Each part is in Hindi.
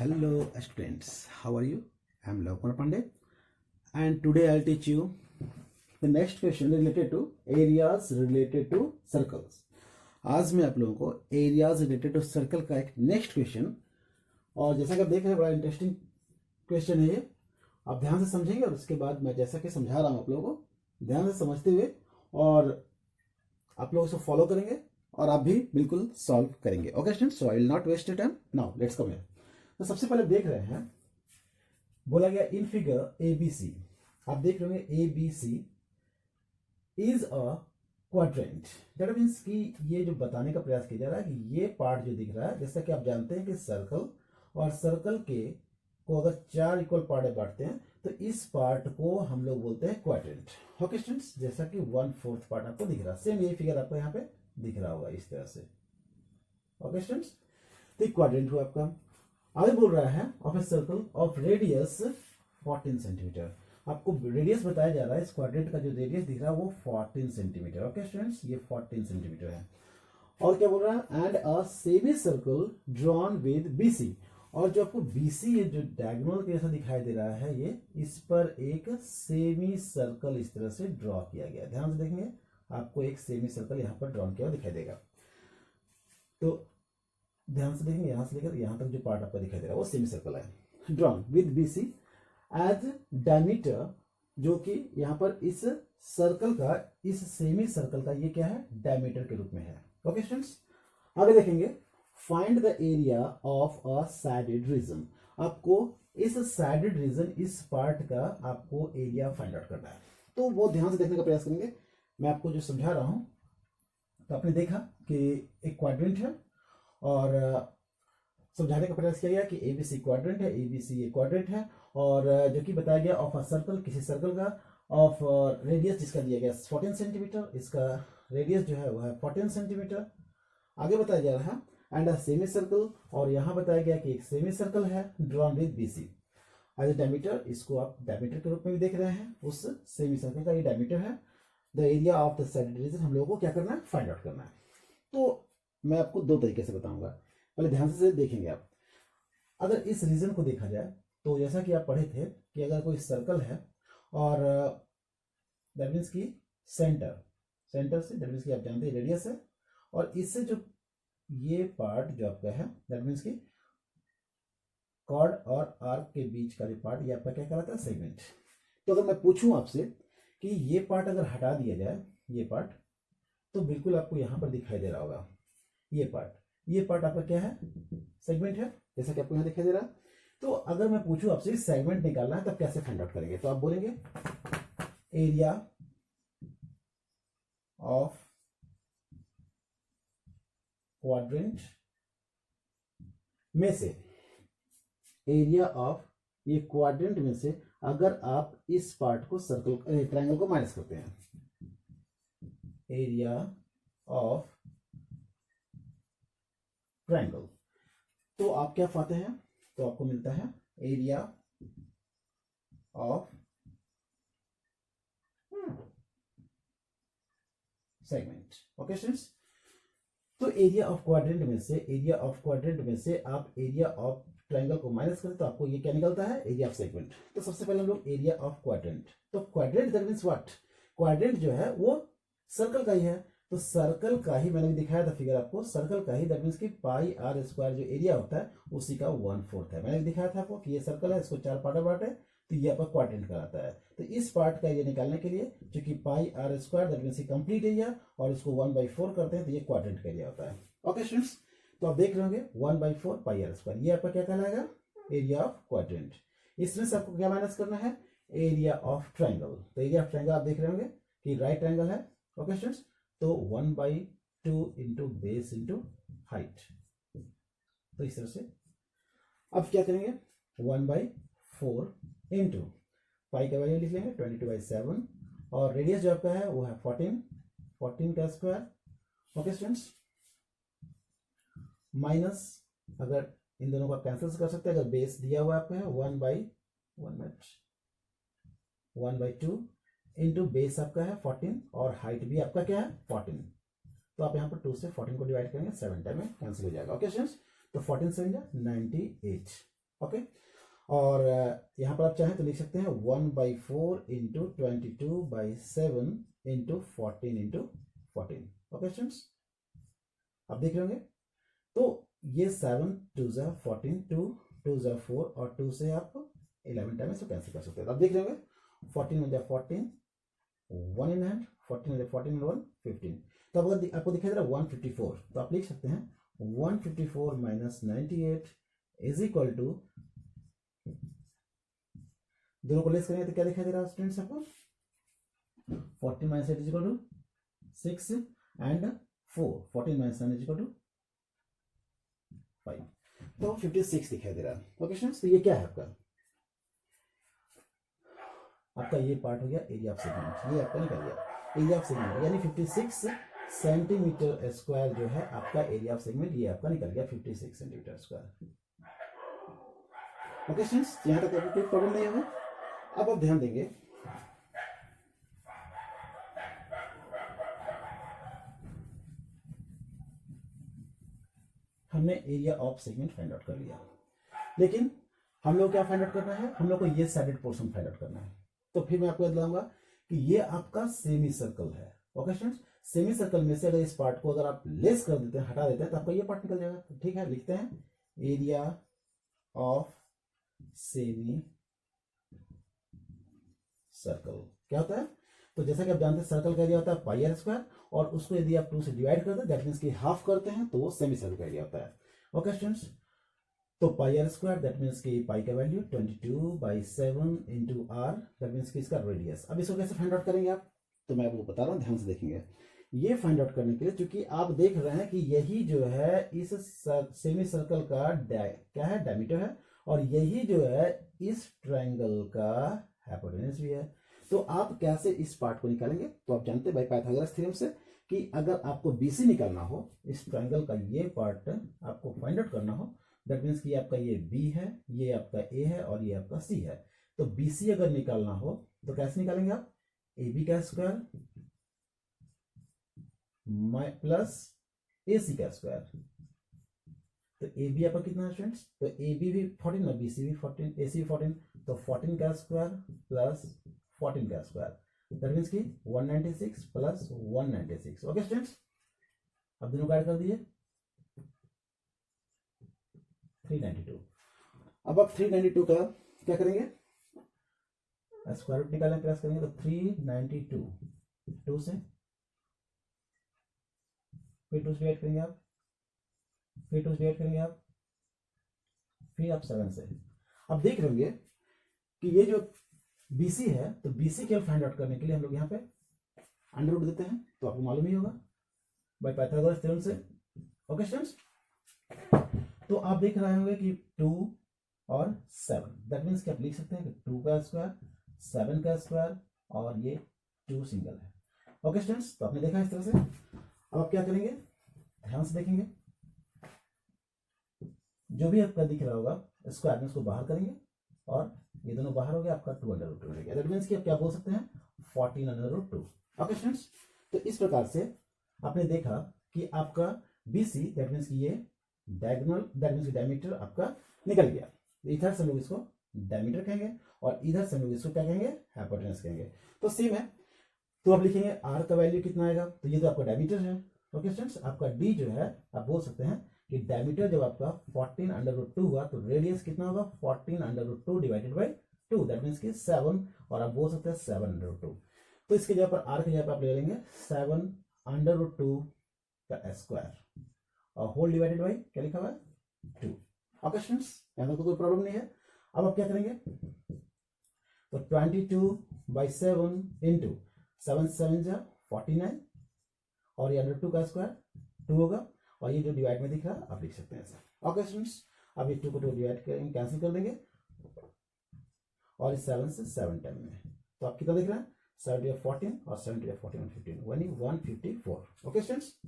Hello students, how are you? I am Lavkumar Pandey and today I'll teach you the next question related to areas related to circles. आज मैं आप लोगों को एरियाज रिलेटेड टू सर्कल का एक नेक्स्ट क्वेश्चन, और जैसा कि आप देख रहे हैं बड़ा इंटरेस्टिंग क्वेश्चन है ये। आप ध्यान से समझेंगे और उसके बाद मैं जैसा कि समझा रहा हूँ आप लोगों को ध्यान से समझते हुए और आप लोग इसको फॉलो करेंगे और आप भी बिल्कुल सॉल्व करेंगे। Okay students, so I will not waste time, now let's come here. तो सबसे पहले देख रहे हैं, बोला गया इन फिगर एबीसी, आप देख रहे होंगे ABC is a quadrant. That means कि ये जो बताने का प्रयास किया जा रहा है कि ये पार्ट जो दिख रहा है, जैसा कि आप जानते हैं कि सर्कल और सर्कल के को अगर 4 इक्वल पार्ट में बांटते हैं तो इस पार्ट को हम लोग बोलते हैं क्वाड्रेंट। ओके स्टूडेंट्स, जैसा कि 1/4 पार्ट आपको दिख रहा है, सेम ये फिगर आपको यहाँ पे दिख रहा होगा इस तरह से। ओके स्टूडेंट्स, तो क्वाड्रेंट हुआ आपका। आगे बोल रहा है of a circle of radius 14 centimetre. आपको रेडियस बताया जा रहा है, इस क्वाड्रेंट का जो रेडियस दिख रहा है वो 14 सेंटीमीटर। ओके स्टूडेंट्स, ये 14 सेंटीमीटर है। और क्या बोल रहा है, and a semi circle drawn with BC. और जो आपको बीसी ये जो डायगोनल के जैसा दिखाई दे रहा है, ये इस पर एक सेमी सर्कल इस तरह से ड्रॉ किया गया। ध्यान से देखेंगे, आपको एक सेमी सर्कल यहाँ पर ड्रॉ किया हुआ दिखाई देगा। तो ध्यान से देखेंगे, यहां से लेकर यहां तक जो पार्ट आपको दिखाई दे रहा है वो सेमी सर्कल है। Drawn with BC as diameter, जो कि यहां पर इस सर्कल का, इस सेमी सर्कल का ये क्या है, डायमीटर के रूप में है। ओके स्टूडेंट्स, आगे देखेंगे, find the area of a shaded region. आपको इस सैडेड रीजन, इस पार्ट का आपको एरिया फाइंड आउट करना है। तो वो ध्यान से देखने का प्रयास करेंगे। मैं आपको जो समझा रहा हूं, तो आपने देखा कि एक क्वाड्रेंट है और समझाने का प्रयास किया गया कि एबीसी क्वाड्रेंट है, एबीसी ये क्वाड्रेंट है, और जो कि बताया गया ऑफ अ सर्कल, किसी सर्कल का, ऑफ रेडियस जिसका दिया गया 14 सेंटीमीटर, इसका रेडियस जो है वो है 14 सेंटीमीटर। आगे बताया जा रहा है एंड अ सेमी सर्कल, और यहाँ बताया गया कि एक सेमी सर्कल है drawn with BC as a diameter. इसको आप डायमीटर के रूप में भी देख रहे हैं, उस सेमी सर्कल का ये डायमीटर है। The area of the shaded region हम लोगों को क्या करना है, फाइंड आउट करना है। तो मैं आपको 2 तरीके से बताऊंगा, पहले ध्यान से देखेंगे आप। अगर इस रीजन को देखा जाए तो जैसा कि आप पढ़े थे कि अगर कोई सर्कल है और दैट मीन्स की सेंटर से, दैट मीन्स की आप जानते हैं रेडियस है, और इससे जो ये पार्ट जो आपका है, दैट मीन्स की कॉर्ड और आर्क के बीच का जो पार्ट, ये आपका क्या कहलाता है, सेगमेंट। तो अगर मैं पूछूं आपसे कि ये पार्ट अगर हटा दिया जाए, ये पार्ट, तो बिल्कुल आपको यहां पर दिखाई दे रहा होगा ये पार्ट आपका क्या है, सेगमेंट है, जैसा कि आपको यहां दिखाई दे रहा है। तो अगर मैं पूछूं आपसे सेगमेंट निकालना है, तब कैसे फाइंड आउट करेंगे, तो आप बोलेंगे एरिया ऑफ क्वाड्रेंट में से, एरिया ऑफ ये क्वाड्रेंट में से अगर आप इस पार्ट को सर्कल ट्रायंगल को माइनस करते हैं, एरिया ऑफ ट्रायंगल, तो आप क्या पाते हैं, तो आपको मिलता है area of segment. Okay students, तो एरिया ऑफ क्वाड्रेंट में से आप एरिया ऑफ ट्रायंगल को माइनस करें तो आपको ये क्या निकलता है, एरिया ऑफ सेगमेंट। तो सबसे पहले हम लोग एरिया ऑफ क्वाड्रेंट, तो quadrant that means what, quadrant जो है वो सर्कल का ही है, तो सर्कल का ही मैंने दिखाया था फिगर आपको, सर्कल का ही, दैट मींस कि पाई आर स्क्वायर जो एरिया होता है उसी का 1/4 है। मैंने दिखाया था आपको कि ये सर्कल है, इसको 4 पार्ट में बांटे तो ये आपका क्वाड्रेंट कहलाता है। तो इस पार्ट का एरिया निकालने के लिए, चूंकि pi r square that means complete area, और इसको 1/4 करते हैं तो ये क्वाड्रेंट का एरिया होता है। ओके स्टूडेंट्स, तो आप देख रहे होंगे 1/4 पाई आर स्क्वायर, ये आपका क्या कहलाएगा, एरिया ऑफ क्वाड्रेंट। इसमें से आपको क्या माइनस करना है, एरिया ऑफ ट्रायंगल। तो एरिया ऑफ ट्रायंगल आप देख रहे होंगे कि राइट ट्रायंगल है। ओके स्टूडेंट्स, तो 1/2 इंटू बेस इंटू हाइट, तो इस तरह से अब क्या करेंगे, 1/4 इंटू पाई का वैल्यू लिख लेंगे 22/7, और रेडियस जो आपका है वो है 14 का स्क्वायर। ओके स्टूडेंट्स, माइनस, अगर इन दोनों को कैंसिल कर सकते हैं, अगर बेस दिया हुआ आपका है 1/2 इंटू बेस आपका है 14, और हाइट भी आपका क्या है 14, तो आप यहाँ पर 2 से 14 को डिवाइड करेंगे, 7 टाइम में कैंसिल हो जाएगा। ओके स्टूडेंट्स, तो 14 से 98। ओके। और यहाँ पर आप चाहें तो लिख सकते हैं 1/4 into 22/7 into 14 into 14। Okay students, आप देख रहे होंगे। तो ये 7 2 ज़ा 14, 2 ज़ा 4 और 2 से आप 11 टाइम इसको कैंसिल कर सकते हैं। तो आप देख रहे होंगे 14 में जाए 14, 1 इन हैंड, 14 में जाए 14 1 15। तो अब अगर आपको दिखाई दे रहा है 154, तो आप लिख सकते हैं 154 माइनस 98 इज इक्वल टू, दोनों को लेस करेंगे तो क्या दिखाई दे रहा है स्टूडेंट्स आपको, 14 minus 8 is equal to 6 and 4, 14 minus 9 is equal to 5, तो 56 दिखाई दे रहा है। ओके स्टूडेंट्स, तो ये क्या है आपका ये पार्ट हो गया एरिया ऑफ सेगमेंट, ये आपका निकल गया एरिया ऑफ सेगमेंट, यानी 56 सेंटीमीटर स्क्वायर जो है आपका एरिया ऑफ सेगमेंट, ये आपका निकल गया 56 सेंटीमीटर स्क्वायर। ओके स्टूडेंट्स, यहां तक आपको कोई प्रॉब्लम नहीं होगा। अब आप ध्यान देंगे, हमने area of segment find out कर लिया, लेकिन हम लोग क्या फाइंड आउट करना है, हम लोग को ये साइडेड पोर्शन फाइंड आउट करना है। तो फिर मैं आपको बताऊंगा कि ये आपका सेमी सर्कल है। ओके स्टूडेंट्स, सेमी सर्कल में से अगर इस पार्ट को अगर आप लेस कर देते हैं, हटा देते हैं, तो आपका ये पार्ट निकल जाएगा। तो ठीक है, लिखते हैं एरिया ऑफ सेमी सर्कल क्या होता है। तो जैसा कि आप जानते हैं सर्कल का एरिया होता है पाई आर स्क्वायर, और उसको यदि आप 2 से डिवाइड करते हैं दैट मीन्स कि हाफ करते हैं, तो वो सेमी सर्कल का एरिया होता है। ओके स्टूडेंट्स, तो pi r square that means कि पाई का value 22/7 into r, that means कि इसका रेडियस। अब इसको कैसे फाइंड आउट करेंगे आप, तो मैं आपको बता रहा हूँ, ध्यान से देखेंगे। ये फाइंड आउट करने के लिए, चूंकि आप देख रहे हैं कि यही जो है इस सेमी सर्कल का क्या है, डायमीटर है, और यही जो है इस ट्रायंगल का हाइपोटेन्यूज भी है। तो आप कैसे इस पार्ट को निकालेंगे, तो आप जानते हैं भाई पाइथागोरस थ्योरम से कि अगर आपको बीसी निकालना हो, इस ट्रायंगल का ये पार्ट आपको फाइंड आउट करना हो, दैट मीन्स कि आपका ये बी है, ये आपका ए है और ये आपका सी है। तो बीसी अगर निकालना हो तो कैसे निकालेंगे आप, ए बी का स्क्वायर प्लस ए सी का स्क्वायर। तो ए बी आपका कितना है स्टूडेंट्स, तो ए बी भी 14 और बी सी भी 14, ए सी भी 14, तो 14 का स्क्वायर प्लस 14 का स्क्वायर, दैट मीन्स कि 196 प्लस 196। ओके स्टूडेंट्स, अब दोनों को ऐड कर दीजिए 392। अब आप 392 का क्या करेंगे, स्क्वायर रूट निकालें, प्लस करेंगे, तो 392 2 से, फिर 2 से डिवाइड करेंगे आप, फिर 2 से डिवाइड करेंगे आप, फिर आप 7 से। अब देख रहे होंगे कि ये जो BC है, तो BC के फाइंड आउट करने के लिए हम लोग यहाँ पे अंडर रूट देते हैं, तो आपको मालूम ही होगा बाय पाइथागोरस थ्योरम से। ओके स्टूडेंट्स, तो आप देख रहे होंगे कि 2 और 7, दैट मीन्स कि आप लिख सकते हैं कि 2 का स्क्वायर 7 का स्क्वायर और ये 2 सिंगल है। ओके स्टूडेंट्स, तो आपने देखा इस तरह से। अब आप क्या करेंगे, ध्यान से देखेंगे, जो भी आपका दिख रहा होगा स्क्वायर में उसको बाहर करेंगे, और ये दोनों बाहर हो गया, आपका 2 अंडर रूट रहेगा, दैट मीन्स कि आप क्या बोल सकते हैं 14 अंडर रूट 2। ओके स्टूडेंट्स, तो इस प्रकार से आपने देखा कि आपका BC दैट मीन्स कि ये डायगोनल, दैट मीन्स डायमीटर आपका निकल गया। इधर से लोग इसको डायमीटर कहेंगे और इधर से लोग इसको क्या कहेंगे, हाइपोटेन्यूज कहेंगे। तो सेम है, तो आप लिखेंगे R का वैल्यू कितना आएगा, तो ये तो आपका डायमीटर है। ओके स्टूडेंट्स, आपका D जो है आप बोल सकते हैं कि डायमीटर जब आपका 14 अंडर रूट 2 हुआ, तो रेडियस कितना होगा 14 under root 2 divided by 2, that means कि 7, और आप बोल सकते हैं 7 अंडर रूट 2। तो इसके जगह पर R की जगह पर आप ले लेंगे 7 अंडर रूट 2 का स्क्वायर और होल डिवाइडेड बाई क्या लिखा हुआ है 2। ओके स्टूडेंट्स, यहाँ तो कोई प्रॉब्लम नहीं है। अब आप क्या करेंगे, तो 22/7 इंटू 7 7 जा 49, और ये अंडर 2 का स्क्वायर 2 होगा, और ये जो डिवाइड में दिख रहा है आप लिख सकते हैं ऐसा। ओके स्टूडेंट्स, अब ये 2 को 2 डिवाइड करेंगे, कैंसिल कर देंगे, और इस 7 से 7 टाइम में, तो आप कितना दिख रहा है 7 14 और 7 14 15 यानी 154। ओके स्टूडेंट्स,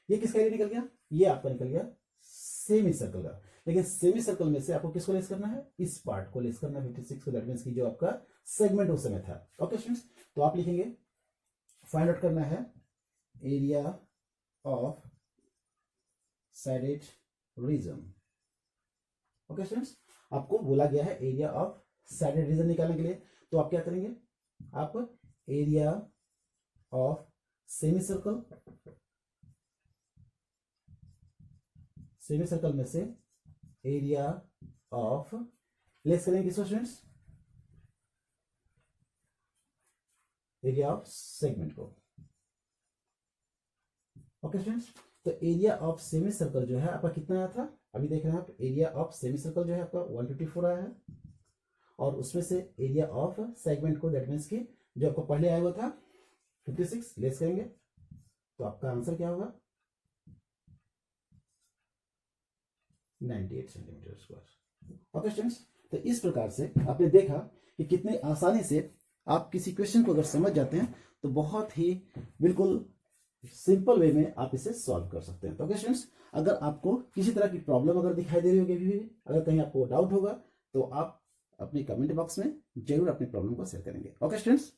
ये किसका एरिया निकल गया, ये आपका निकल गया सेमी सर्कल का। लेकिन सेमी सर्कल में से आपको किसको लेस करना है, इस पार्ट को लेस करना है 56 को, दैट मींस की जो आपका सेगमेंट उस समय था। ओके स्टूडेंट्स, तो आप लिखेंगे फाइंड आउट करना है area of shaded region. Okay students, आपको बोला गया है एरिया ऑफ साइडेड रीजन निकालने के लिए, तो आप क्या करेंगे, आप एरिया ऑफ सेमी सर्कल में से एरिया ऑफ लेस करेंगे किसको स्टूडेंट्स, एरिया ऑफ सेगमेंट को। ओके स्टूडेंट्स, तो एरिया ऑफ सेमी सर्कल जो है आपका कितना आया था, अभी देख रहे हैं आप, एरिया ऑफ सेमी सर्कल जो है आपका 154 आया है, और उसमें से एरिया ऑफ सेगमेंट को दैट मीन्स की जो आपको पहले आया हुआ था 56 लेस करेंगे, तो आपका आंसर क्या होगा 98 सेंटीमीटर स्क्वायर। ओके स्टूडेंट्स, तो इस प्रकार से आपने देखा कि कितने आसानी से आप किसी क्वेश्चन को अगर समझ जाते हैं तो बहुत ही बिल्कुल सिंपल वे में आप इसे सॉल्व कर सकते हैं। तो ओके स्टूडेंट्स, अगर आपको किसी तरह की प्रॉब्लम अगर दिखाई दे रही होगी अभी भी, अगर कहीं आपको डाउट होगा तो आप अपने कमेंट बॉक्स में जरूर अपनी प्रॉब्लम को शेयर करेंगे। Okay students.